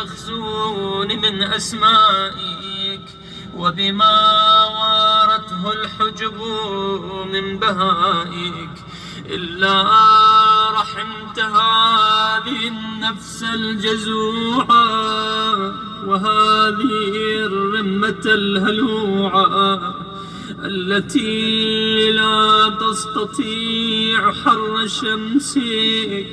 المخزون من أسمائك وبما وارته الحجب من بهائك، إلا رحمت هذه النفس الجزوعة وهذه الرمة الهلوعة التي لا تستطيع حر شمسك،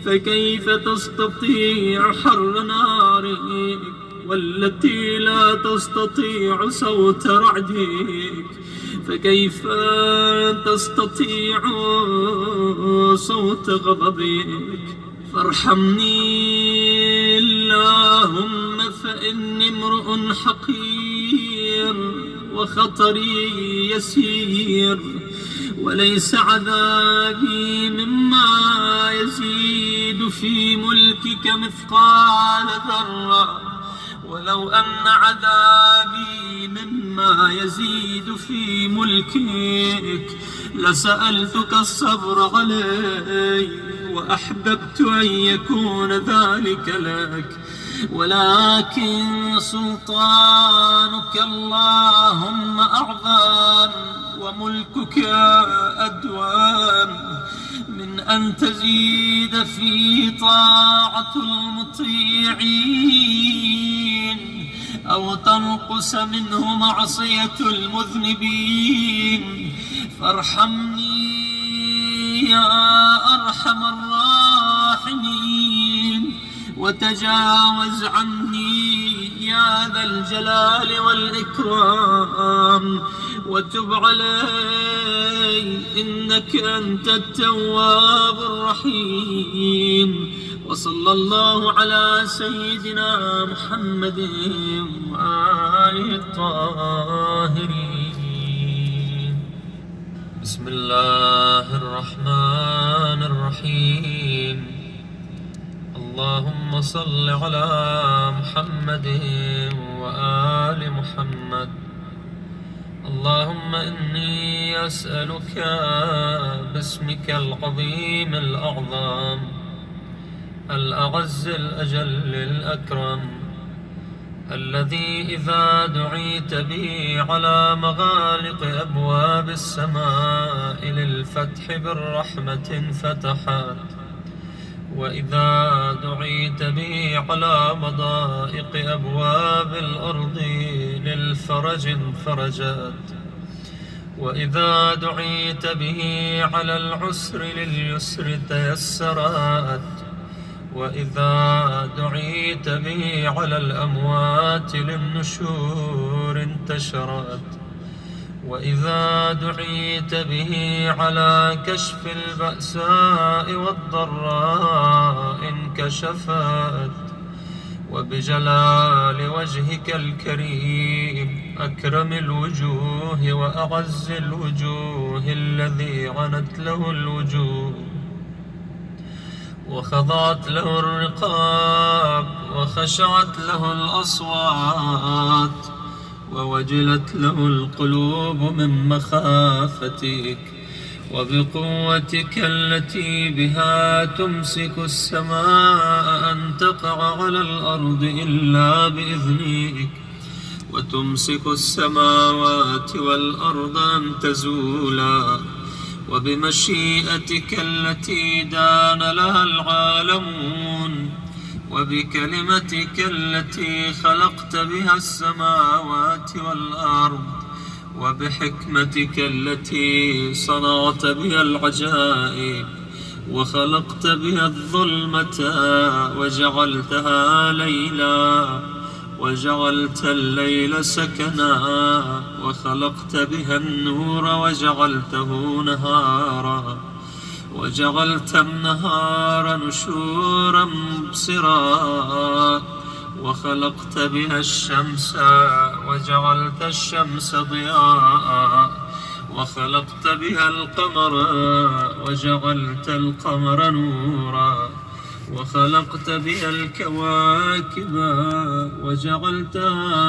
فكيف تستطيع حر نارك؟ والتي لا تستطيع صوت رعدك، فكيف تستطيع صوت غضبك؟ فارحمني اللهم، فإني امرؤ حقير وخطري يسير، وليس عذابي مما يزيد في ملكك مثقال ذرة، ولو أن عذابي مما يزيد في ملكك لسألتك الصبر عليه، وأحببت أن يكون ذلك لك، ولكن سلطانك اللهم أعظم وملكك أدوم من أن تزيد في طاعة المطيعين أو تنقص منه معصية المذنبين. فارحمني يا أرحم الراحمين، وتجاوز عني يا ذا الجلال والإكرام، وتب علي إنك أنت التواب الرحيم. وصلى الله على سيدنا محمد وآله الطاهرين. بسم الله الرحمن الرحيم. اللهم صل على محمد وآل محمد. اللهم إني أسألك باسمك العظيم الأعظم الأعز الأجل الأكرم، الذي إذا دعيت به على مغالق أبواب السماء للفتح بالرحمة فتحت، وإذا دعيت به على مضائق أبواب الأرض للفرج انفرجت، وإذا دعيت به على العسر لليسر تيسرت، وإذا دعيت به على الأموات للنشور انتشرت، وإذا دعيت به على كشف البأساء والضراء انكشفت. وبجلال وجهك الكريم أكرم الوجوه وأعز الوجوه الذي عنت له الوجوه وخضعت له الرقاب وخشعت له الأصوات ووجلت له القلوب من مخافتك، وبقوتك التي بها تمسك السماء أن تقع على الأرض إلا بإذنك، وتمسك السماوات والأرض أن تزولا، وبمشيئتك التي دان لها العالمون، وبكلمتك التي خلقت بها السماوات والأرض، وبحكمتك التي صنعت بها العجائب، وخلقت بها الظلمة وجعلتها ليلا، وجعلت الليل سكنا، وخلقت بها النور وجعلته نهارا، وجعلت النهار نشورا مبصرا، وخلقت بها الشمس وجعلت الشمس ضياء، وخلقت بها القمر وجعلت القمر نورا، وخلقت بها الكواكب وجعلتها